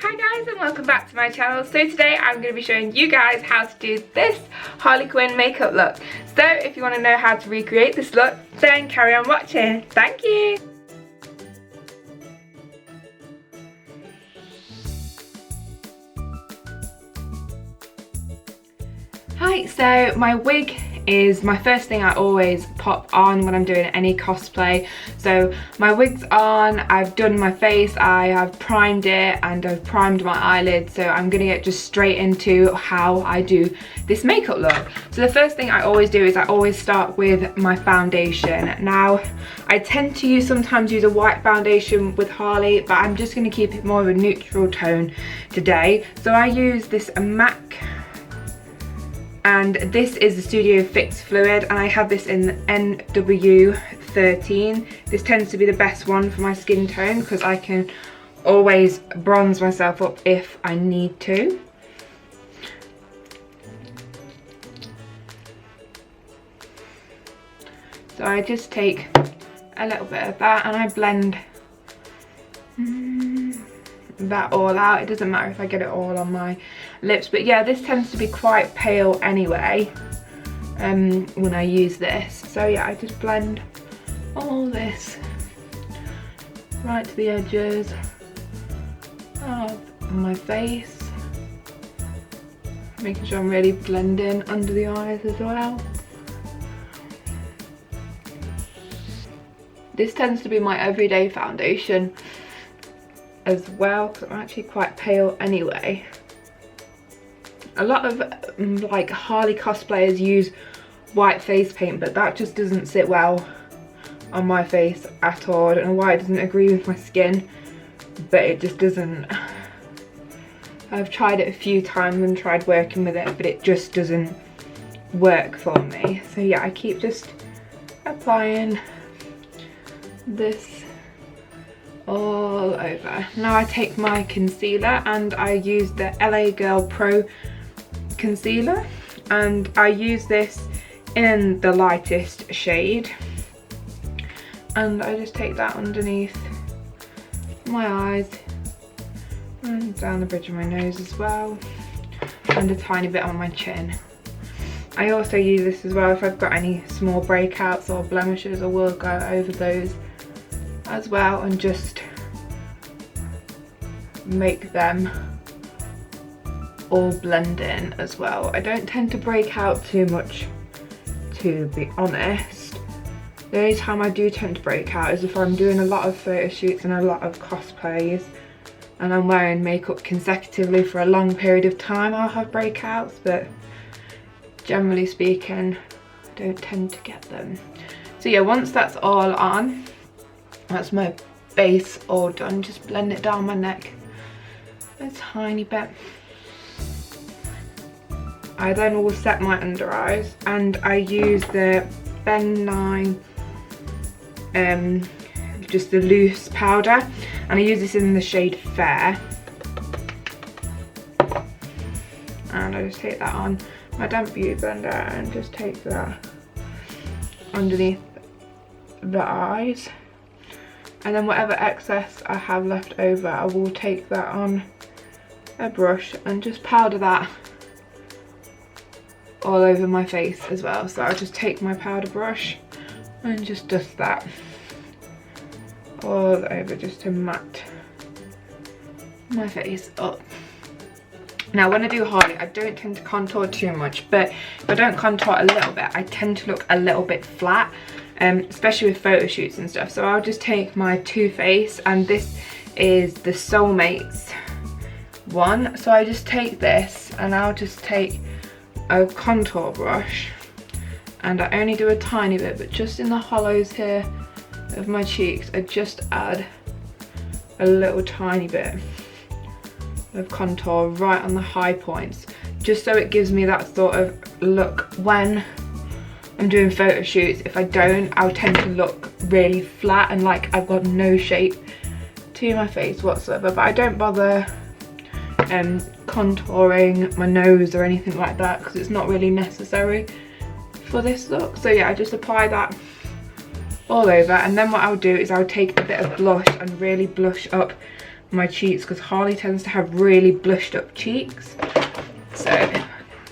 Hi guys and welcome back to my channel. So today I'm going to be showing you guys how to do this Harley Quinn makeup look. So if you want to know how to recreate this look, then carry on watching. Thank you. Hi, so my wig is my first thing I always pop on when I'm doing any cosplay. So my wig's on, I've done my face, I have primed it and I've primed my eyelids, so I'm gonna get just straight into how I do this makeup look. So the first thing I always do is I always start with my foundation. Now I tend to sometimes use a white foundation with Harley, but I'm just gonna keep it more of a neutral tone today. So I use this MAC, and this is the Studio Fix Fluid, and I have this in NW13. This tends to be the best one for my skin tone because I can always bronze myself up if I need to. So I just take a little bit of that and I blend that all out. It doesn't matter if I get it all on my lips, but yeah, this tends to be quite pale anyway when I use this. So yeah, I just blend all this right to the edges of my face, making sure I'm really blending under the eyes as well. This tends to be my everyday foundation as well because I'm actually quite pale anyway. A lot of like Harley cosplayers use white face paint, but that just doesn't sit well on my face at all. I don't know why it doesn't agree with my skin, but it just doesn't. I've tried it a few times and tried working with it, but it just doesn't work for me. So yeah, I keep just applying this all over. Now I take my concealer and I use the LA Girl Pro concealer, and I use this in the lightest shade, and I just take that underneath my eyes and down the bridge of my nose as well, and a tiny bit on my chin. I also use this as well if I've got any small breakouts or blemishes, I will go over those as well and just make them all blend in as well. I don't tend to break out too much, to be honest. The only time I do tend to break out is if I'm doing a lot of photo shoots and a lot of cosplays and I'm wearing makeup consecutively for a long period of time. I'll have breakouts, but generally speaking I don't tend to get them. So yeah, once that's all on, that's my base all done. Just blend it down my neck a tiny bit. I then will set my under eyes, and I use the Ben 9 just the loose powder, and I use this in the shade Fair, and I just take that on my damp beauty blender and just take that underneath the eyes. And then whatever excess I have left over, I will take that on a brush and just powder that all over my face as well. So I'll just take my powder brush and just dust that all over just to matte my face up. Now when I do Harley, I don't tend to contour too much, but if I don't contour a little bit, I tend to look a little bit flat. Especially with photo shoots and stuff. So I'll just take my Too Faced, and this is the Soulmates one. So I just take this and I'll just take a contour brush, and I only do a tiny bit, but just in the hollows here of my cheeks, I just add a little tiny bit of contour right on the high points, just so it gives me that sort of look when I'm doing photo shoots. If I don't, I'll tend to look really flat and like I've got no shape to my face whatsoever. But I don't bother contouring my nose or anything like that because it's not really necessary for this look. So yeah, I just apply that all over, and then what I'll do is I'll take a bit of blush and really blush up my cheeks, because Harley tends to have really blushed up cheeks. So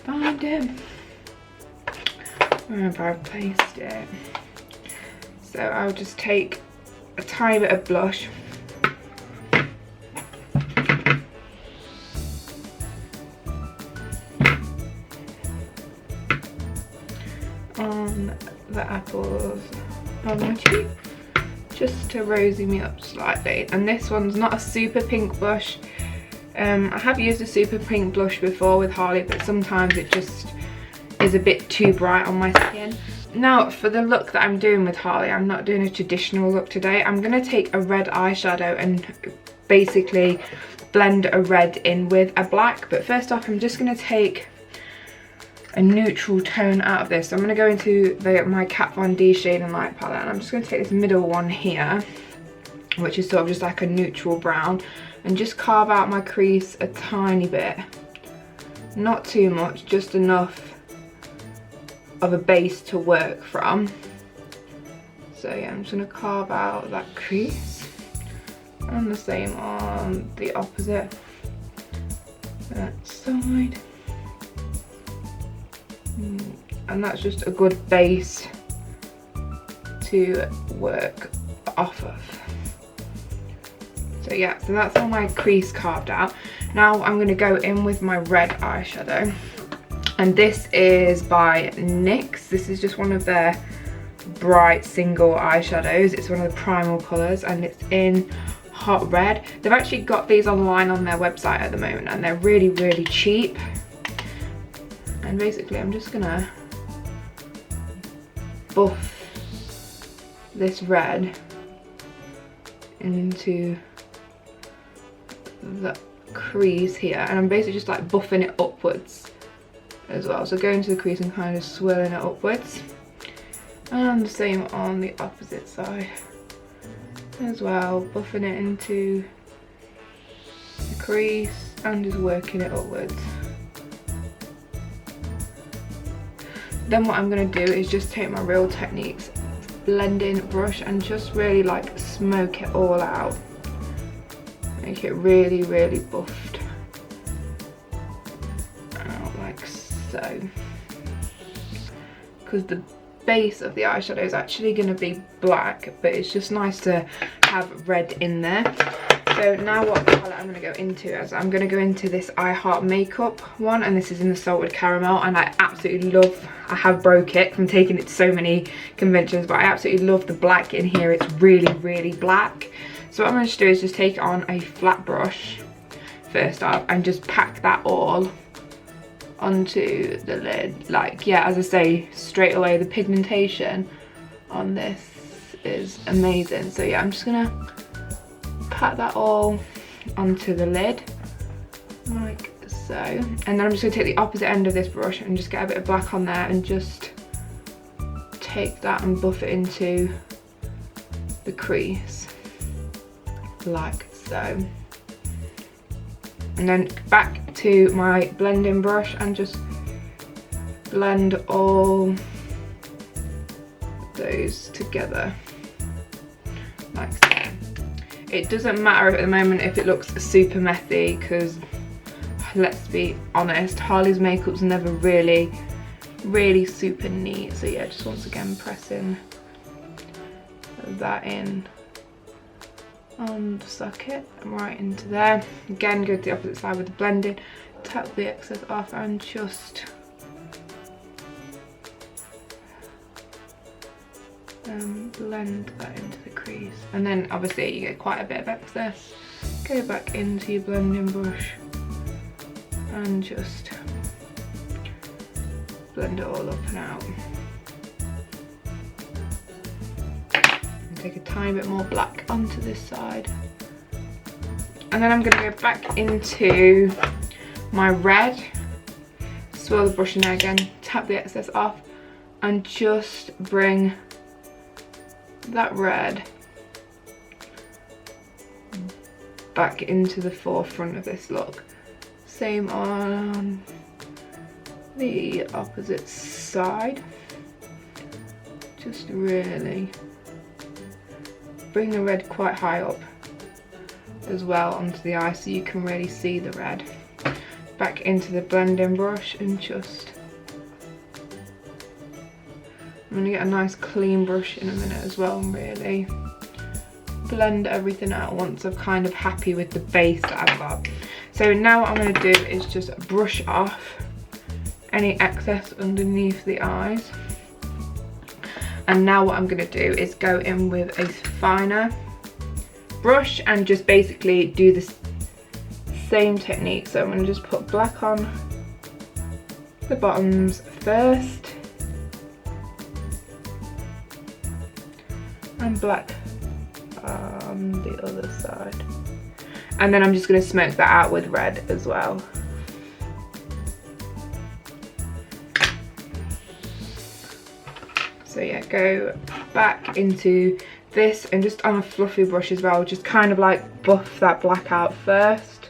find it. Where have I placed it? So I'll just take a tiny bit of blush. On the apples of my cheek, just to rosy me up slightly. And this one's not a super pink blush. I have used a super pink blush before with Harley, but sometimes it just is a bit too bright on my skin. Now for the look that I'm doing with Harley, I'm not doing a traditional look today. I'm going to take a red eyeshadow and basically blend a red in with a black. But first off, I'm just going to take a neutral tone out of this. So I'm going to go into my Kat Von D Shade and Light palette, and I'm just going to take this middle one here, which is sort of just like a neutral brown, and just carve out my crease a tiny bit. Not too much, just enough of a base to work from. So yeah, I'm just going to carve out that crease, and the same on the opposite that side. And that's just a good base to work off of. So yeah, so that's all my crease carved out. Now I'm going to go in with my red eyeshadow, and this is by NYX. This is just one of their bright single eyeshadows. It's one of the primal colours, and it's in hot red. They've actually got these online on their website at the moment, and they're really, really cheap. And basically I'm just gonna buff this red into the crease here, and I'm basically just like buffing it upwards as well. So go into the crease and kind of swirling it upwards, and the same on the opposite side as well, buffing it into the crease and just working it upwards. Then what I'm going to do is just take my Real Techniques blending brush and just really like smoke it all out. Make it really, really buffed out like so. Because the base of the eyeshadow is actually going to be black, but it's just nice to have red in there. So now what palette I'm going to go into is I'm going to go into this I Heart Makeup one, and this is in the Salted Caramel, and I absolutely love, I have broke it from taking it to so many conventions, but I absolutely love the black in here. It's really, really black. So what I'm going to do is just take it on a flat brush first off and just pack that all onto the lid. Like, yeah, as I say, straight away the pigmentation on this is amazing. So yeah, I'm just going to pat that all onto the lid like so, and then I'm just going to take the opposite end of this brush and just get a bit of black on there and just take that and buff it into the crease like so. And then back to my blending brush and just blend all those together like so. It doesn't matter at the moment if it looks super messy, because let's be honest, Harley's makeup's never really super neat. So yeah, just once again pressing that in on the socket right into there. Again, go to the opposite side with the blending, tap the excess off and just blend that into the crease. And then obviously you get quite a bit of excess, go back into your blending brush and just blend it all up and out. And take a tiny bit more black onto this side, and then I'm going to go back into my red, swirl the brush in there again, tap the excess off and just bring that red back into the forefront of this look. Same on the opposite side. Just really bring the red quite high up as well onto the eye so you can really see the red. Back into the blending brush and just... I'm going to get a nice clean brush in a minute as well and really blend everything out once I'm kind of happy with the base that I've got. So now what I'm going to do is just brush off any excess underneath the eyes. And now what I'm going to do is go in with a finer brush and just basically do the same technique. So I'm going to just put black on the bottoms first and black on the other side, and then I'm just going to smoke that out with red as well. So yeah, go back into this and just on a fluffy brush as well, just kind of like buff that black out first.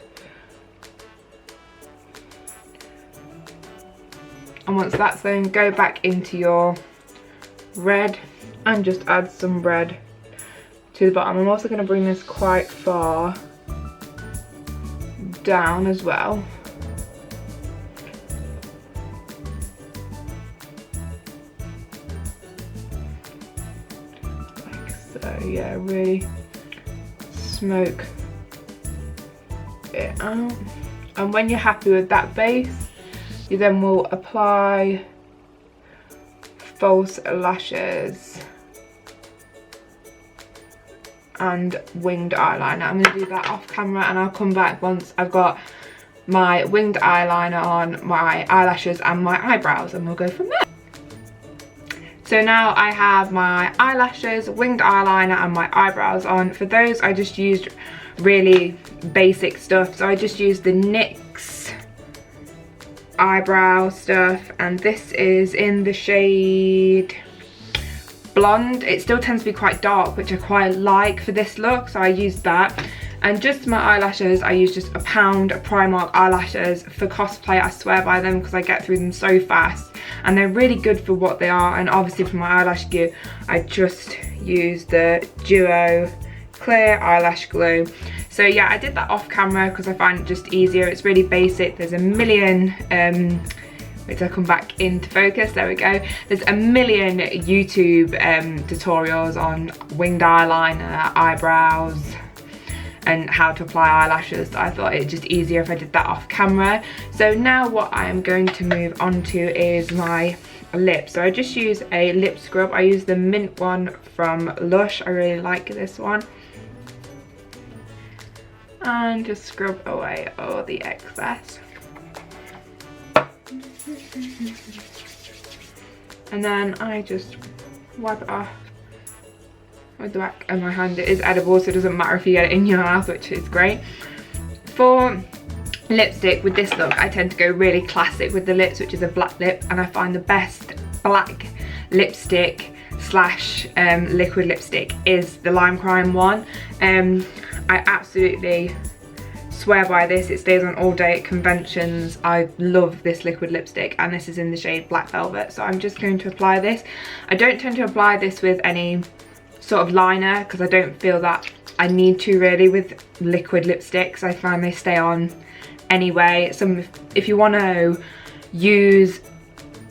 And once that's done, go back into your red and just add some red to the bottom. I'm also going to bring this quite far down as well. Like so, yeah, really smoke it out. And when you're happy with that base, you then will apply false lashes and winged eyeliner. I'm going to do that off camera and I'll come back once I've got my winged eyeliner on, my eyelashes and my eyebrows, and we'll go from there. So now I have my eyelashes, winged eyeliner and my eyebrows on. For those I just used really basic stuff. So I just used the NYX eyebrow stuff, and this is in the shade Blonde. It still tends to be quite dark, which I quite like for this look, so I used that. And just my eyelashes, I use just a pound of Primark eyelashes. For cosplay, I swear by them because I get through them so fast and they're really good for what they are. And obviously for my eyelash glue, I just use the Duo Clear Eyelash Glue. So yeah, I did that off camera because I find it just easier. It's really basic. There's a million wait till I come back into focus, there we go. There's a million YouTube tutorials on winged eyeliner, eyebrows, and how to apply eyelashes. So I thought it just easier if I did that off camera. So now what I am going to move on to is my lips. So I just use a lip scrub. I use the mint one from Lush. I really like this one. And just scrub away all the excess. And then I just wipe it off with the back of my hand. It is edible, so it doesn't matter if you get it in your mouth, which is great. For lipstick with this look, I tend to go really classic with the lips, which is a black lip, and I find the best black lipstick slash liquid lipstick is the Lime Crime one. I absolutely swear by this. It stays on all day at conventions. I love this liquid lipstick, and this is in the shade Black Velvet. So I'm just going to apply this. I don't tend to apply this with any sort of liner because I don't feel that I need to really with liquid lipsticks. I find they stay on anyway. If you want to use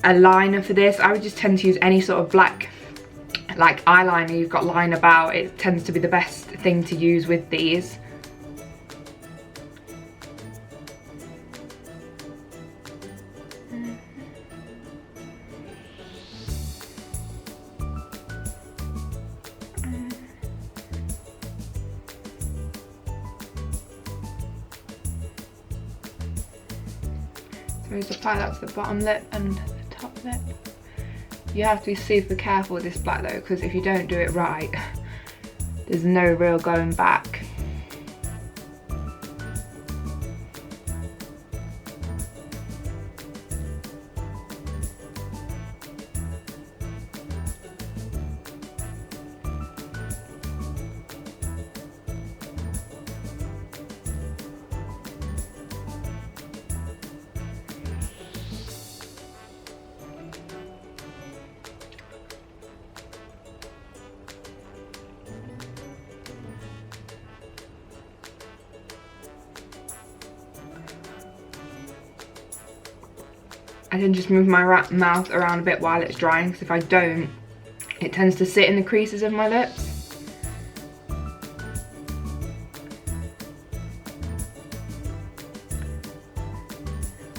a liner for this, I would just tend to use any sort of black like eyeliner you've got lying about. It tends to be the best thing to use with these. So just apply that to the bottom lip and the top lip. You have to be super careful with this black though, because if you don't do it right, there's no real going back. I then just move my mouth around a bit while it's drying, because if I don't, it tends to sit in the creases of my lips.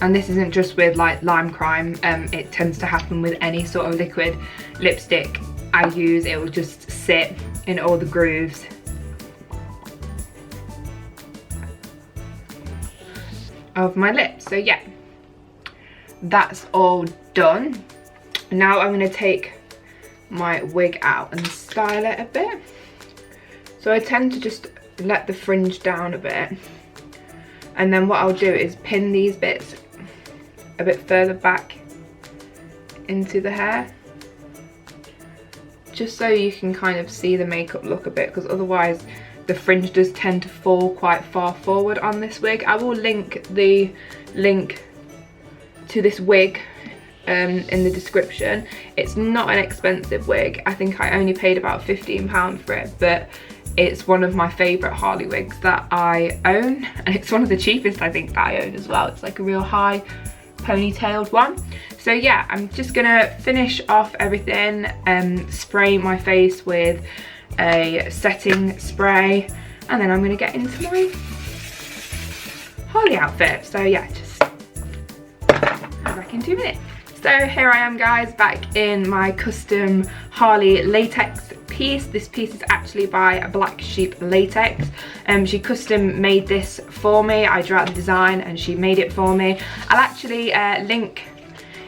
And this isn't just with like Lime Crime, it tends to happen with any sort of liquid lipstick I use. It will just sit in all the grooves. Of my lips. So yeah, that's all done. Now I'm going to take my wig out and style it a bit. So I tend to just let the fringe down a bit, and then what I'll do is pin these bits a bit further back into the hair, just so you can kind of see the makeup look a bit, because otherwise the fringe does tend to fall quite far forward on this wig. I will link the link to this wig in the description. It's not an expensive wig. I think I only paid about £15 for it, but it's one of my favourite Harley wigs that I own, and it's one of the cheapest I think that I own as well. It's like a real high ponytailed one. So yeah, I'm just gonna finish off everything and spray my face with a setting spray, and then I'm gonna get into my Harley outfit. So yeah, just back in 2 minutes. So here I am guys, back in my custom Harley latex piece. This piece is actually by Black Sheep Latex. She custom made this for me. I drew out the design and she made it for me. I'll actually link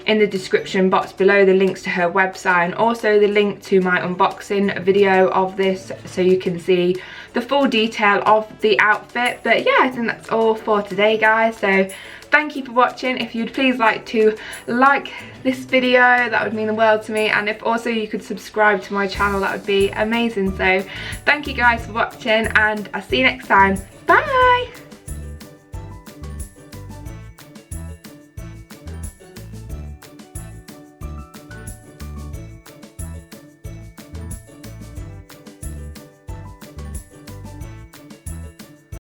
in the description box below the links to her website, and also the link to my unboxing video of this, so you can see the full detail of the outfit. But yeah, I think that's all for today guys. So thank you for watching. If you'd please like to like this video, that would mean the world to me, and if also you could subscribe to my channel, that would be amazing. So thank you guys for watching, and I'll see you next time. Bye.